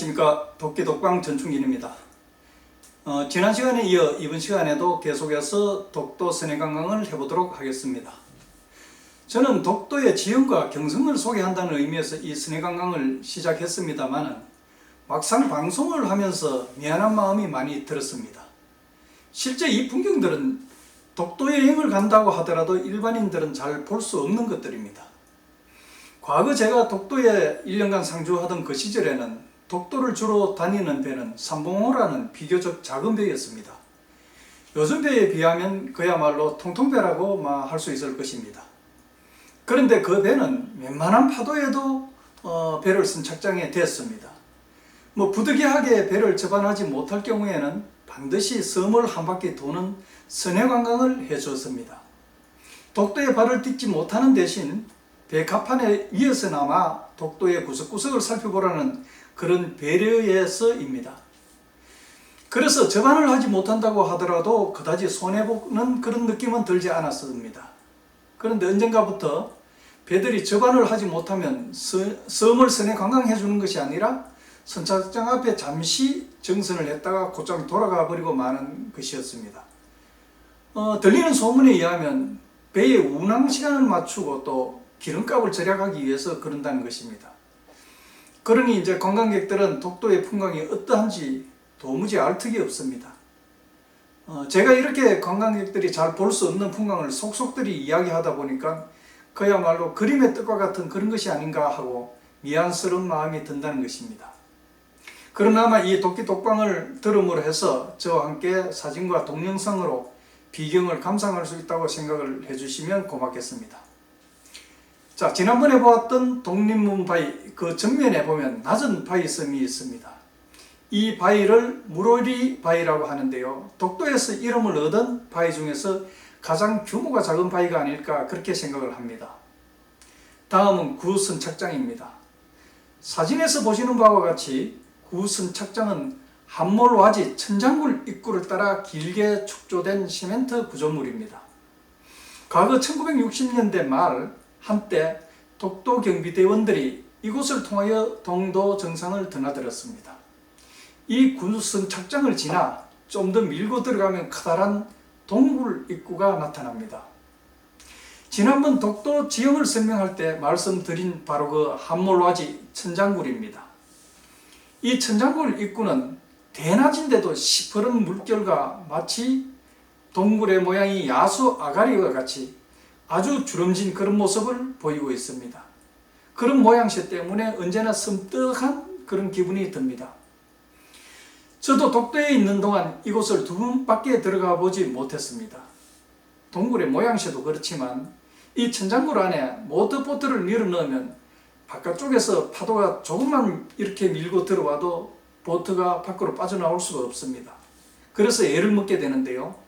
안녕하십니까. 독기독방 전충진입니다. 지난 시간에 이어 이번 시간에도 계속해서 독도 선해관광을 해보도록 하겠습니다. 저는 독도의 지형과 경성을 소개한다는 의미에서 이 선해관광을 시작했습니다만 막상 방송을 하면서 미안한 마음이 많이 들었습니다. 실제 이 풍경들은 독도 여행을 간다고 하더라도 일반인들은 잘 볼 수 없는 것들입니다. 과거 제가 독도에 1년간 상주하던 그 시절에는 독도를 주로 다니는 배는 삼봉호라는 비교적 작은 배였습니다. 요즘 배에 비하면 그야말로 통통배라고 할 수 있을 것입니다. 그런데 그 배는 웬만한 파도에도 배를 쓴 착장에 됐습니다. 부득이하게 배를 접안하지 못할 경우에는 반드시 섬을 한 바퀴 도는 선해관광을 해주었습니다. 독도에 발을 딛지 못하는 대신 배 갑판에 위에서나마 독도의 구석구석을 살펴보라는 그런 배려에서입니다. 그래서 접안을 하지 못한다고 하더라도 그다지 손해보는 그런 느낌은 들지 않았습니다. 그런데 언젠가부터 배들이 접안을 하지 못하면 섬을 선해 관광해 주는 것이 아니라 선착장 앞에 잠시 정선을 했다가 곧장 돌아가 버리고 마는 것이었습니다. 들리는 소문에 의하면 배의 운항 시간을 맞추고 또 기름값을 절약하기 위해서 그런다는 것입니다. 그러니 이제 관광객들은 독도의 풍광이 어떠한지 도무지 알 턱이 없습니다. 제가 이렇게 관광객들이 잘 볼 수 없는 풍광을 속속들이 이야기하다 보니까 그야말로 그림의 뜻과 같은 그런 것이 아닌가 하고 미안스러운 마음이 든다는 것입니다. 그러나마 이 독기독방을 들음으로 해서 저와 함께 사진과 동영상으로 비경을 감상할 수 있다고 생각을 해주시면 고맙겠습니다. 자, 지난번에 보았던 독립문 바위 그 정면에 보면 낮은 바위섬이 있습니다. 이 바위를 물오리 바위라고 하는데요. 독도에서 이름을 얻은 바위 중에서 가장 규모가 작은 바위가 아닐까 그렇게 생각을 합니다. 다음은 구선착장입니다. 사진에서 보시는 바와 같이 구선착장은 함몰와지 천장굴 입구를 따라 길게 축조된 시멘트 구조물입니다. 과거 1960년대 말 한때 독도 경비대원들이 이곳을 통하여 동도 정상을 드나들었습니다. 이 구선착장을 지나 좀 더 밀고 들어가면 커다란 동굴 입구가 나타납니다. 지난번 독도 지형을 설명할 때 말씀드린 바로 그 함몰와지 천장굴입니다. 이 천장굴 입구는 대낮인데도 시퍼런 물결과 마치 동굴의 모양이 야수 아가리와 같이 아주 주름진 그런 모습을 보이고 있습니다. 그런 모양새 때문에 언제나 섬뜩한 그런 기분이 듭니다. 저도 독도에 있는 동안 이곳을 두 번밖에 들어가 보지 못했습니다. 동굴의 모양새도 그렇지만 이 천장굴 안에 모터보트를 밀어 넣으면 바깥쪽에서 파도가 조금만 이렇게 밀고 들어와도 보트가 밖으로 빠져나올 수가 없습니다. 그래서 애를 먹게 되는데요.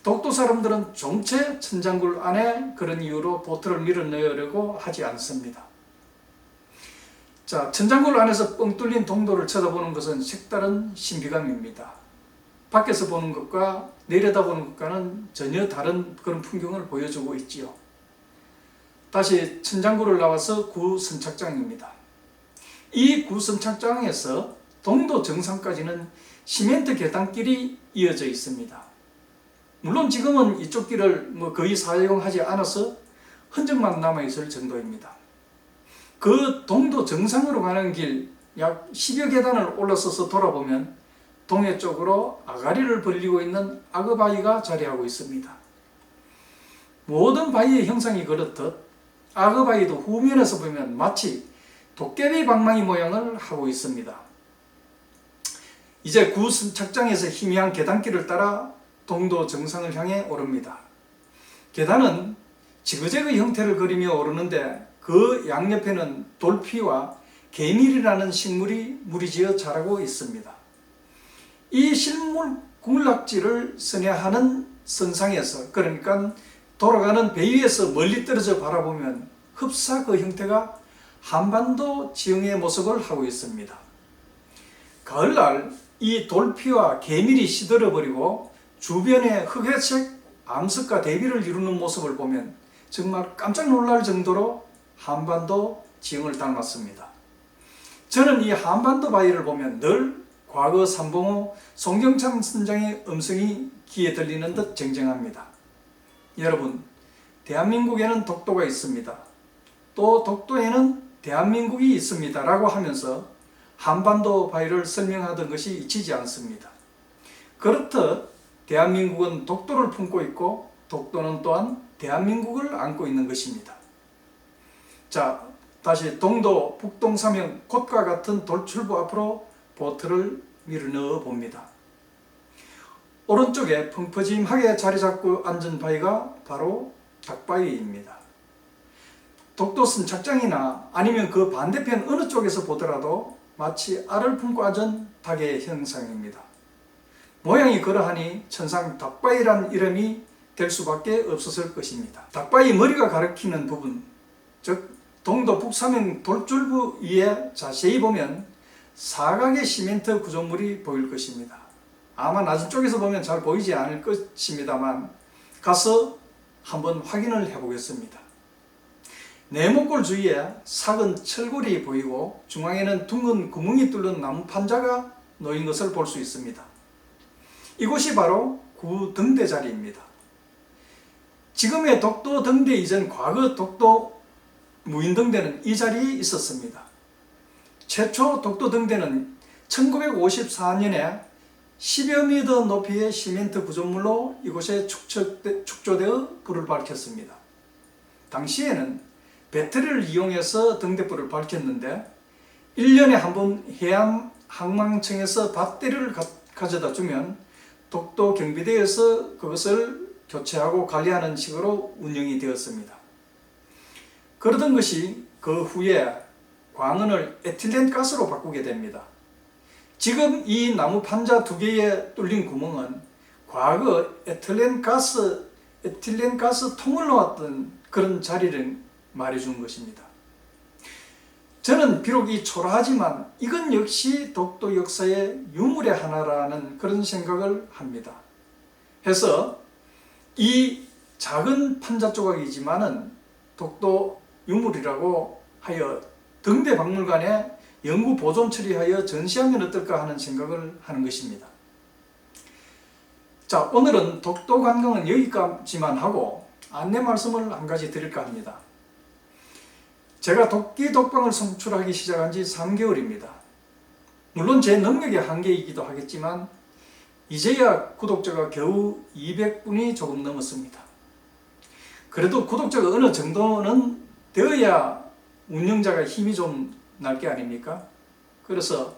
독도 사람들은 종체 천장굴 안에 그런 이유로 보트를 밀어 넣으려고 하지 않습니다. 자, 천장굴 안에서 뻥 뚫린 동도를 쳐다보는 것은 색다른 신비감입니다. 밖에서 보는 것과 내려다보는 것과는 전혀 다른 그런 풍경을 보여주고 있지요. 다시 천장굴을 나와서 구선착장입니다. 이 구선착장에서 동도 정상까지는 시멘트 계단길이 이어져 있습니다. 물론 지금은 이쪽 길을 거의 사용하지 않아서 흔적만 남아있을 정도입니다. 그 동도 정상으로 가는 길 약 10여 계단을 올라서서 돌아보면 동해 쪽으로 아가리를 벌리고 있는 악어바위가 자리하고 있습니다. 모든 바위의 형상이 그렇듯 악어바위도 후면에서 보면 마치 도깨비 방망이 모양을 하고 있습니다. 이제 구선착장에서 희미한 계단길을 따라 동도 정상을 향해 오릅니다. 계단은 지그재그 형태를 그리며 오르는데 그 양옆에는 돌피와 개밀이라는 식물이 무리지어 자라고 있습니다. 이 식물 군락지를 선회하는 선상에서, 그러니까 돌아가는 배 위에서 멀리 떨어져 바라보면 흡사 그 형태가 한반도 지형의 모습을 하고 있습니다. 가을날 이 돌피와 개밀이 시들어버리고 주변에 흑회색 암석과 대비를 이루는 모습을 보면 정말 깜짝 놀랄 정도로 한반도 지형을 닮았습니다. 저는 이 한반도 바위를 보면 늘 과거 삼봉호 송경창 선장의 음성이 귀에 들리는 듯 쟁쟁합니다. 여러분, 대한민국에는 독도가 있습니다. 또 독도에는 대한민국이 있습니다 라고 하면서 한반도 바위를 설명하던 것이 잊히지 않습니다. 그렇듯 대한민국은 독도를 품고 있고 독도는 또한 대한민국을 안고 있는 것입니다. 자, 다시 동도 북동삼형 곧과 같은 돌출부 앞으로 보트를 밀어넣어 봅니다. 오른쪽에 펑퍼짐하게 자리잡고 앉은 바위가 바로 닭바위입니다. 독도선 착장이나 아니면 그 반대편 어느 쪽에서 보더라도 마치 알을 품고 앉은 닭의 형상입니다. 모양이 그러하니 천상 닭바위란 이름이 될 수밖에 없었을 것입니다. 닭바위 머리가 가리키는 부분, 즉 동도 북삼형 돌줄부 위에 자세히 보면 사각의 시멘트 구조물이 보일 것입니다. 아마 낮은 쪽에서 보면 잘 보이지 않을 것입니다만 가서 한번 확인을 해보겠습니다. 네모골 주위에 삭은 철골이 보이고 중앙에는 둥근 구멍이 뚫린 나무 판자가 놓인 것을 볼 수 있습니다. 이곳이 바로 구등대 자리입니다. 지금의 독도 등대 이전 과거 독도 무인등대는 이 자리에 있었습니다. 최초 독도 등대는 1954년에 10여 미터 높이의 시멘트 구조물로 이곳에 축조되어 불을 밝혔습니다. 당시에는 배터리를 이용해서 등대불을 밝혔는데 1년에 한 번 해양항만청에서 배터리를 가져다 주면 독도 경비대에서 그것을 교체하고 관리하는 식으로 운영이 되었습니다. 그러던 것이 그 후에 광원을 에틸렌가스로 바꾸게 됩니다. 지금 이 나무 판자 두 개에 뚫린 구멍은 과거 에틸렌가스 통을 놓았던 그런 자리를 말해준 것입니다. 저는 비록 이 초라하지만 이건 역시 독도 역사의 유물의 하나라는 그런 생각을 합니다. 해서 이 작은 판자 조각이지만은 독도 유물이라고 하여 등대박물관에 영구 보존 처리하여 전시하면 어떨까 하는 생각을 하는 것입니다. 자, 오늘은 독도 관광은 여기까지만 하고 안내 말씀을 한 가지 드릴까 합니다. 제가 도끼 독방을 송출하기 시작한 지 3개월입니다. 물론 제 능력의 한계이기도 하겠지만 이제야 구독자가 겨우 200분이 조금 넘었습니다. 그래도 구독자가 어느 정도는 되어야 운영자가 힘이 좀 날 게 아닙니까? 그래서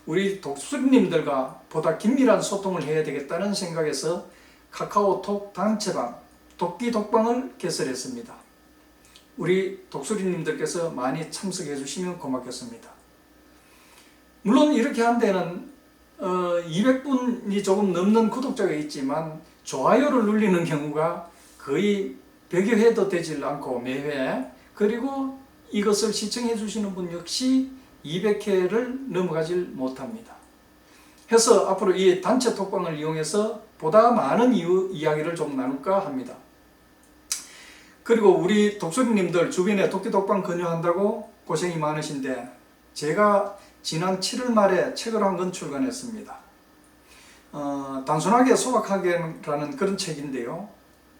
우리 독수리님들과 보다 긴밀한 소통을 해야 되겠다는 생각에서 카카오톡 단체방 도끼 독방을 개설했습니다. 우리 독수리님들께서 많이 참석해 주시면 고맙겠습니다. 물론 이렇게 한 데는 200분이 조금 넘는 구독자가 있지만 좋아요를 눌리는 경우가 거의 100여 회도 되질 않고 매회, 그리고 이것을 시청해 주시는 분 역시 200회를 넘어가질 못합니다. 해서 앞으로 이 단체 톡방을 이용해서 보다 많은 이야기를 좀 나눌까 합니다. 그리고 우리 독수리님들 주변에 도끼 독방 권유한다고 고생이 많으신데 제가 지난 7월 말에 책을 한 권 출간했습니다. 단순하게 소박하게라는 그런 책인데요.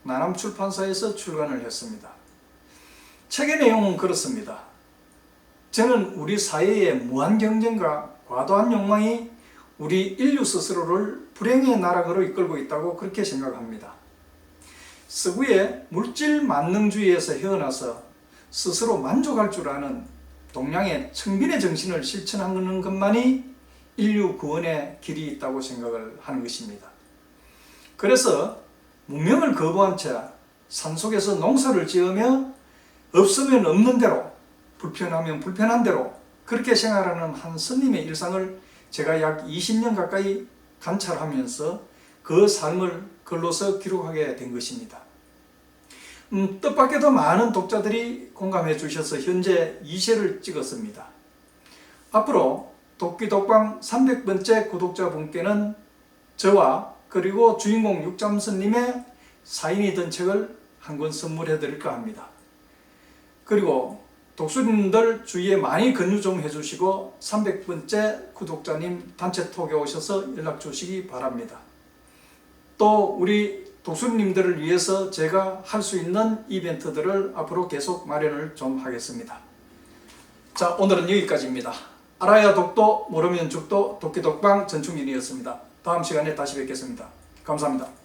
나남출판사에서 출간을 했습니다. 책의 내용은 그렇습니다. 저는 우리 사회의 무한 경쟁과 과도한 욕망이 우리 인류 스스로를 불행의 나락으로 이끌고 있다고 그렇게 생각합니다. 서구의 물질 만능주의에서 헤어나서 스스로 만족할 줄 아는 동양의 청빈의 정신을 실천하는 것만이 인류 구원의 길이 있다고 생각을 하는 것입니다. 그래서 문명을 거부한 채 산속에서 농사를 지으며 없으면 없는 대로, 불편하면 불편한 대로 그렇게 생활하는 한 스님의 일상을 제가 약 20년 가까이 관찰하면서 그 삶을 글로서 기록하게 된 것입니다. 뜻밖에도 많은 독자들이 공감해 주셔서 현재 2세를 찍었습니다. 앞으로 도끼 독방 300번째 구독자분께는 저와 그리고 주인공 육잠스님의 사인이 든 책을 한 권 선물해 드릴까 합니다. 그리고 독수님들 주위에 많이 권유 좀 해주시고 300번째 구독자님 단체톡에 오셔서 연락 주시기 바랍니다. 또 우리 독수님들을 위해서 제가 할 수 있는 이벤트들을 앞으로 계속 마련을 좀 하겠습니다. 자, 오늘은 여기까지입니다. 알아야 독도, 모르면 죽도, 도끼독방 전충진이었습니다. 다음 시간에 다시 뵙겠습니다. 감사합니다.